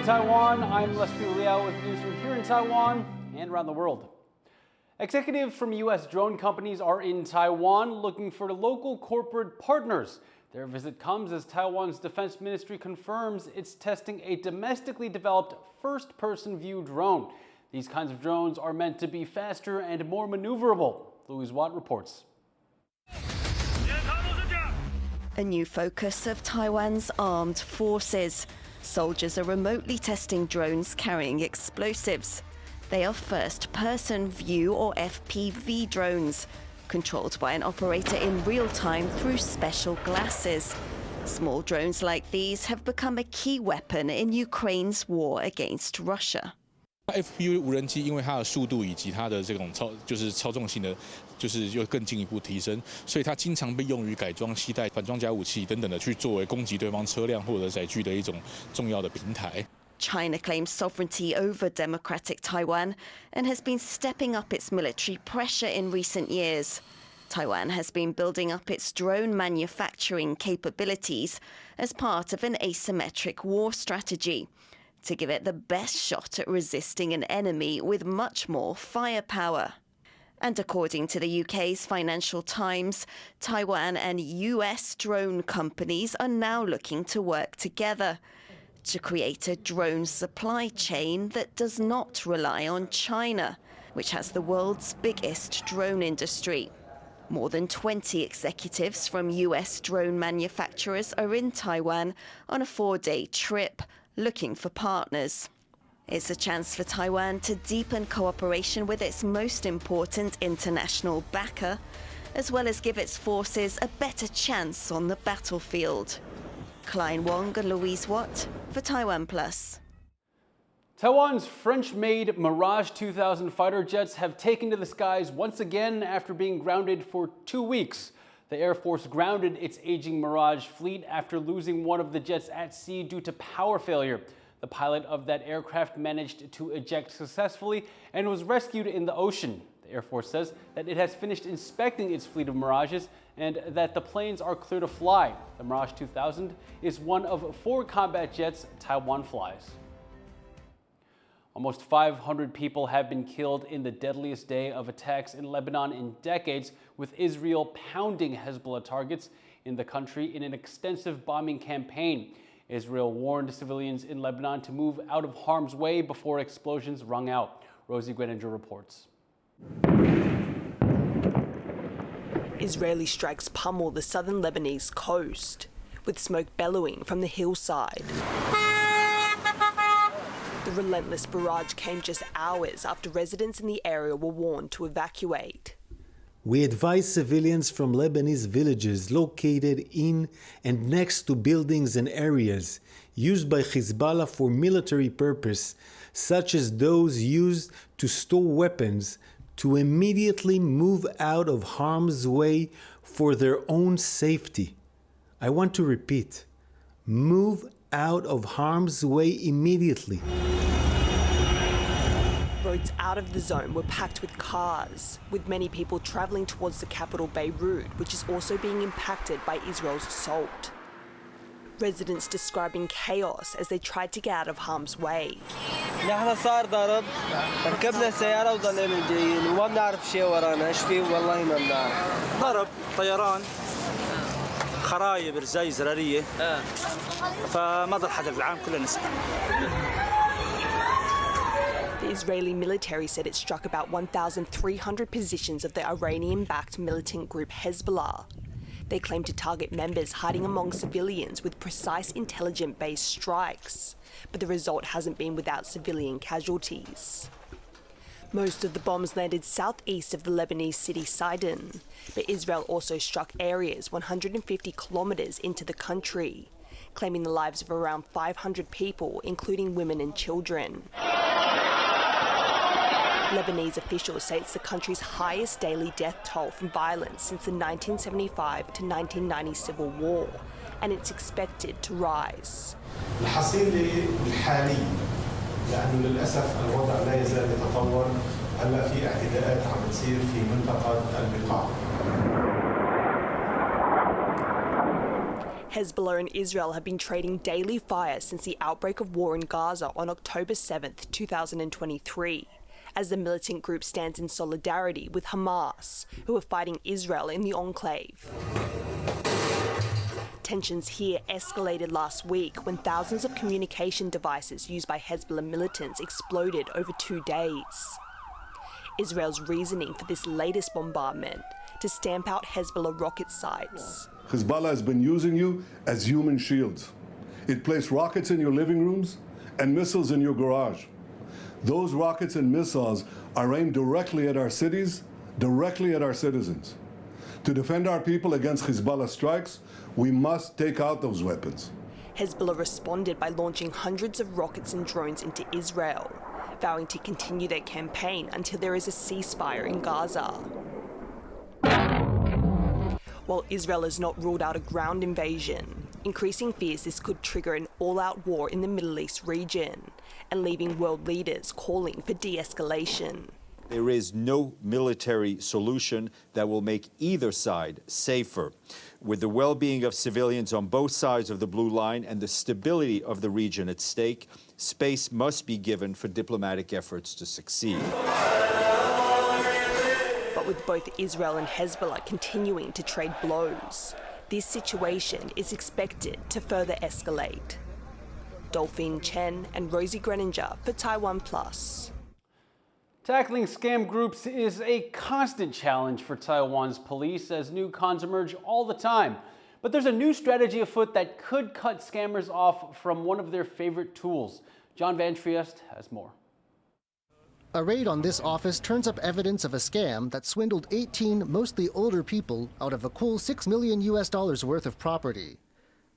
from Taiwan, I'm Liao with news from here in Taiwan and around the world. Executives from U.S. drone companies are in Taiwan looking for local corporate partners. Their visit comes as Taiwan's defense ministry confirms it's testing a domestically developed first-person view drone. These kinds of drones are meant to be faster and more maneuverable. Louise Watt reports. A new focus of Taiwan's armed forces. Soldiers are remotely testing drones carrying explosives. They are first-person view or FPV drones, controlled by an operator in real time through special glasses. Small drones like these have become a key weapon in Ukraine's war against Russia. FPV 无人机因为它的速度以及它的这种操纵性的，又更进一步提升，所以它经常被用于改装、携带反装甲武器等等的，去作为攻击对方车辆或者载具的一种重要的平台。China claims sovereignty over democratic Taiwan and has been stepping up its military pressure in recent years. Taiwan has been building up its drone manufacturing capabilities as part of an asymmetric war strategy, to give it the best shot at resisting an enemy with much more firepower. And according to the UK's Financial Times, Taiwan and US drone companies are now looking to work together to create a drone supply chain that does not rely on China, which has the world's biggest drone industry. More than 20 executives from US drone manufacturers are in Taiwan on a 4-day trip, looking for partners. It's a chance for Taiwan to deepen cooperation with its most important international backer, as well as give its forces a better chance on the battlefield. Klein Wong and Louise Watt for TaiwanPlus. Taiwan's French-made Mirage 2000 fighter jets have taken to the skies once again after being grounded for 2 weeks. The Air Force grounded its aging Mirage fleet after losing one of the jets at sea due to power failure. The pilot of that aircraft managed to eject successfully and was rescued in the ocean. The Air Force says that it has finished inspecting its fleet of Mirages and that the planes are clear to fly. The Mirage 2000 is one of 4 combat jets Taiwan flies. Almost 500 people have been killed in the deadliest day of attacks in Lebanon in decades, with Israel pounding Hezbollah targets in the country in an extensive bombing campaign. Israel warned civilians in Lebanon to move out of harm's way before explosions rung out. Rosie Greninger reports. Israeli strikes pummel the southern Lebanese coast, with smoke bellowing from the hillside. The relentless barrage came just hours after residents in the area were warned to evacuate. We advise civilians from Lebanese villages located in and next to buildings and areas used by Hezbollah for military purpose, such as those used to store weapons, to immediately move out of harm's way for their own safety. I want to repeat, move out of harm's way immediately. Roads out of the zone were packed with cars, with many people travelling towards the capital Beirut, which is also being impacted by Israel's assault. Residents describing chaos as they tried to get out of harm's way. نحن صار ضرب ركبنا سيارة وضلينا جايين وما بنعرف شيء ورانا ايش فيه والله ما بنعرف ضرب طيران خرايب رزايز زرارية فما ضل حدا بالعام كله نسكت. The Israeli military said it struck about 1,300 positions of the Iranian-backed militant group Hezbollah. They claim to target members hiding among civilians with precise intelligence-based strikes, but the result hasn't been without civilian casualties. Most of the bombs landed southeast of the Lebanese city Sidon, but Israel also struck areas 150 kilometers into the country, claiming the lives of around 500 people, including women and children. Lebanese officials say it's the country's highest daily death toll from violence since the 1975 to 1990 civil war, and it's expected to rise. الحصيلة الحالية لأنه للأسف الوضع لا يزال يتطور، هلا في اعتداءات عم تصير في منطقة البقاع. Hezbollah and Israel have been trading daily fire since the outbreak of war in Gaza on October 7th, 2023, as the militant group stands in solidarity with Hamas, who are fighting Israel in the enclave. Tensions here escalated last week when thousands of communication devices used by Hezbollah militants exploded over 2 days. Israel's reasoning for this latest bombardment: to stamp out Hezbollah rocket sites. Hezbollah has been using you as human shields. It placed rockets in your living rooms and missiles in your garage. Those rockets and missiles are aimed directly at our cities, directly at our citizens. To defend our people against Hezbollah strikes, we must take out those weapons. Hezbollah responded by launching hundreds of rockets and drones into Israel, vowing to continue their campaign until there is a ceasefire in Gaza. While Israel has not ruled out a ground invasion, increasing fears this could trigger an all-out war in the Middle East region, and leaving world leaders calling for de-escalation. There is no military solution that will make either side safer. With the well-being of civilians on both sides of the blue line and the stability of the region at stake, space must be given for diplomatic efforts to succeed. But with both Israel and Hezbollah continuing to trade blows, this situation is expected to further escalate. Dolphine Chen and Rosie Greninger for TaiwanPlus. Tackling scam groups is a constant challenge for Taiwan's police as new cons emerge all the time. But there's a new strategy afoot that could cut scammers off from one of their favorite tools. John Van Trieste has more. A raid on this office turns up evidence of a scam that swindled 18 mostly older people out of a cool $6 million worth of property.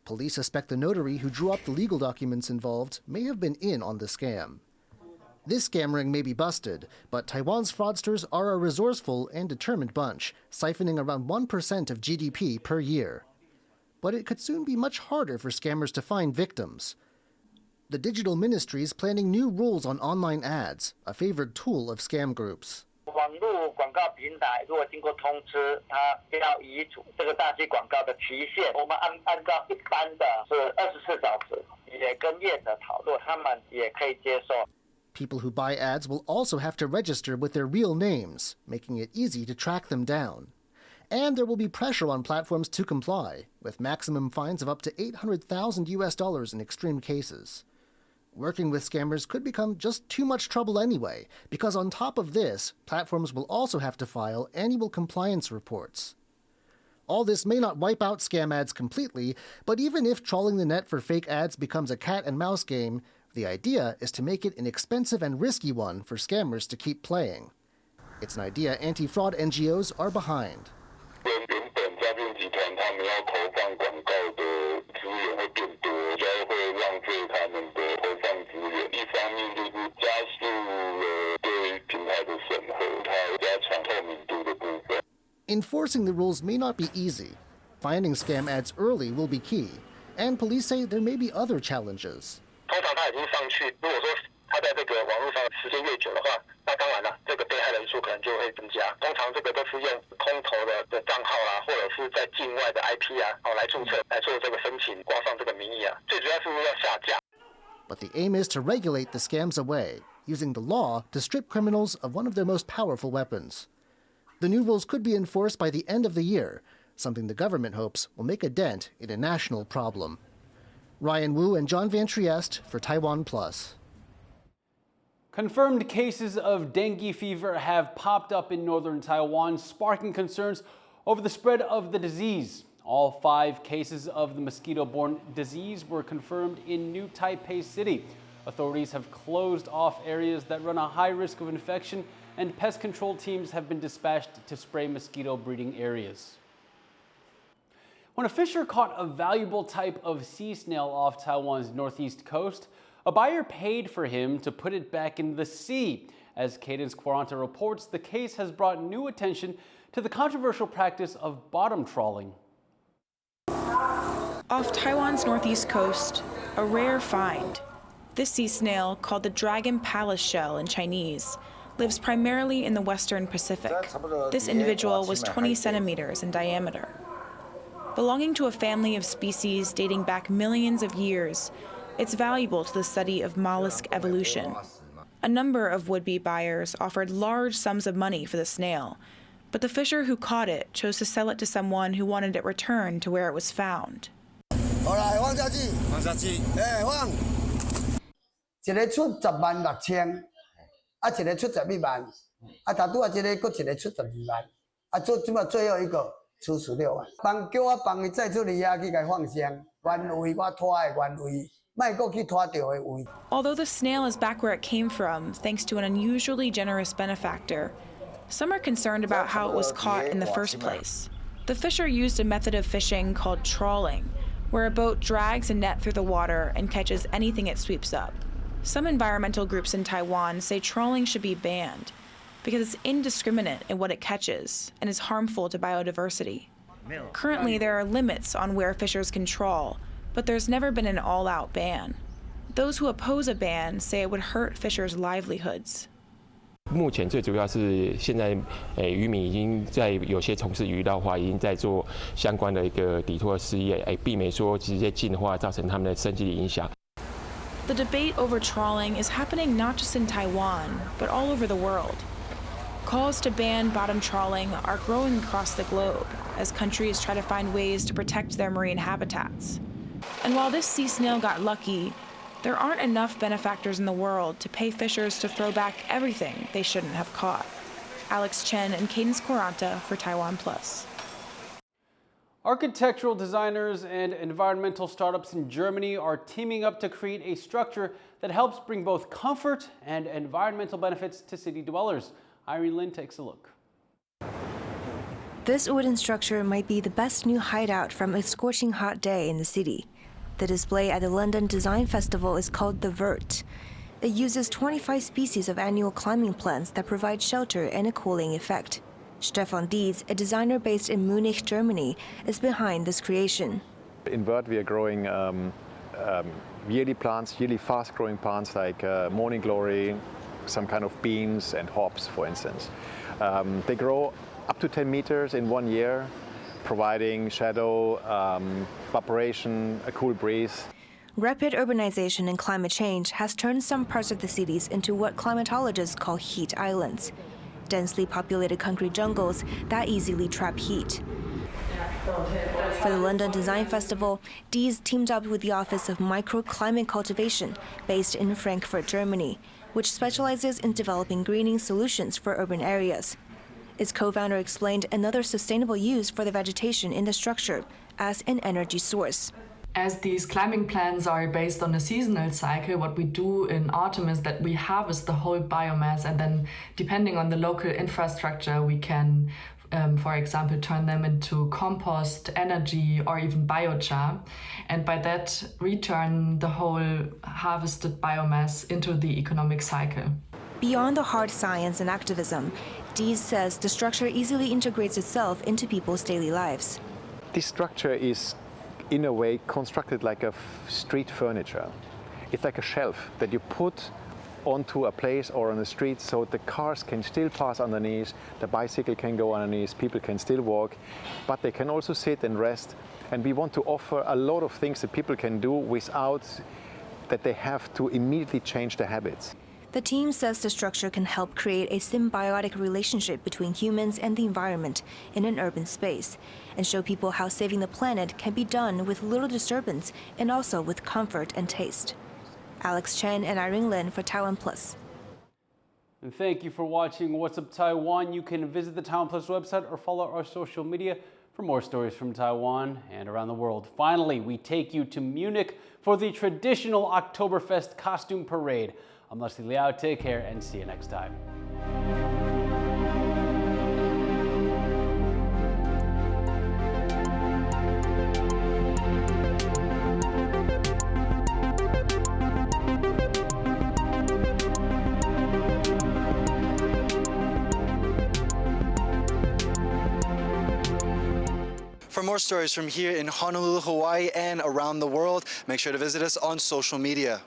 Police suspect the notary who drew up the legal documents involved may have been in on the scam. This scam ring may be busted, but Taiwan's fraudsters are a resourceful and determined bunch, siphoning around 1% of GDP per year. But it could soon be much harder for scammers to find victims. The digital ministry is planning new rules on online ads, a favored tool of scam groups. People who buy ads will also have to register with their real names, making it easy to track them down. And there will be pressure on platforms to comply, with maximum fines of up to $800,000 in extreme cases. Working with scammers could become just too much trouble anyway, because on top of this, platforms will also have to file annual compliance reports. All this may not wipe out scam ads completely, but even if trawling the net for fake ads becomes a cat and mouse game, the idea is to make it an expensive and risky one for scammers to keep playing. It's an idea anti-fraud NGOs are behind. Enforcing the rules may not be easy. Finding scam ads early will be key, and police say there may be other challenges. But the aim is to regulate the scams away, using the law to strip criminals of one of their most powerful weapons. The new rules could be enforced by the end of the year, something the government hopes will make a dent in a national problem. Ryan Wu and John Van Trieste for TaiwanPlus. Confirmed cases of dengue fever have popped up in northern Taiwan, sparking concerns over the spread of the disease. All 5 cases of the mosquito-borne disease were confirmed in New Taipei City. Authorities have closed off areas that run a high risk of infection, and pest control teams have been dispatched to spray mosquito breeding areas. When a fisher caught a valuable type of sea snail off Taiwan's northeast coast, a buyer paid for him to put it back in the sea. As Cadence Quaranta reports, the case has brought new attention to the controversial practice of bottom trawling. Off Taiwan's northeast coast, a rare find. This sea snail, called the dragon palace shell in Chinese, lives primarily in the western Pacific. This individual was 20 centimeters in diameter. Belonging to a family of species dating back millions of years, it's valuable to the study of mollusk evolution. A number of would-be buyers offered large sums of money for the snail, but the fisher who caught it chose to sell it to someone who wanted it returned to where it was found. Although the snail is back where it came from, thanks to an unusually generous benefactor, some are concerned about how it was caught in the first place. The fisher used a method of fishing called trawling, where a boat drags a net through the water and catches anything it sweeps up. Some environmental groups in Taiwan say trawling should be banned because it's indiscriminate in what it catches and is harmful to biodiversity. Currently, there are limits on where fishers can trawl, but there's never been an all-out ban. Those who oppose a ban say it would hurt fishers' livelihoods. 目前最主要是现在，渔民已经在有些从事渔捞化，已经在做相关的一个抵托事业，避免说直接进化造成他们的生计的影响。 The debate over trawling is happening not just in Taiwan, but all over the world. Calls to ban bottom trawling are growing across the globe as countries try to find ways to protect their marine habitats. And while this sea snail got lucky, there aren't enough benefactors in the world to pay fishers to throw back everything they shouldn't have caught. Alex Chen and Cadence Quaranta for TaiwanPlus. Architectural designers and environmental startups in Germany are teaming up to create a structure that helps bring both comfort and environmental benefits to city dwellers. Irene Lin takes a look. This wooden structure might be the best new hideout from a scorching hot day in the city. The display at the London Design Festival is called the Vert. It uses 25 species of annual climbing plants that provide shelter and a cooling effect. Stefan Dietz, a designer based in Munich, Germany, is behind this creation. In Vert, we are growing yearly plants, yearly fast-growing plants like morning glory, some kind of beans and hops, for instance. They grow up to 10 meters in 1 year, providing shadow, evaporation, a cool breeze. Rapid urbanization and climate change has turned some parts of the cities into what climatologists call heat islands. Densely populated concrete jungles that easily trap heat. For the London Design Festival, Dietz teamed up with the Office of Microclimate Cultivation, based in Frankfurt, Germany, which specializes in developing greening solutions for urban areas. Its co-founder explained another sustainable use for the vegetation in the structure as an energy source. As these climbing plants are based on a seasonal cycle, what we do in autumn is that we harvest the whole biomass, and then depending on the local infrastructure, we can, for example, turn them into compost, energy, or even biochar, and by that return the whole harvested biomass into the economic cycle. Beyond the hard science and activism, Dietz says the structure easily integrates itself into people's daily lives. This structure is, in a way, constructed like a street furniture. It's like a shelf that you put onto a place or on the street so the cars can still pass underneath, the bicycle can go underneath, people can still walk, but they can also sit and rest. And we want to offer a lot of things that people can do without that they have to immediately change their habits. The team says the structure can help create a symbiotic relationship between humans and the environment in an urban space, and show people how saving the planet can be done with little disturbance and also with comfort and taste. Alex Chen and Irene Lin for TaiwanPlus. And thank you for watching What's Up Taiwan. You can visit the TaiwanPlus website or follow our social media for more stories from Taiwan and around the world. Finally, we take you to Munich for the traditional Oktoberfest costume parade. I'm Leslie Liao. Take care and see you next time. For more stories from here in Honolulu, Hawaii, and around the world, make sure to visit us on social media.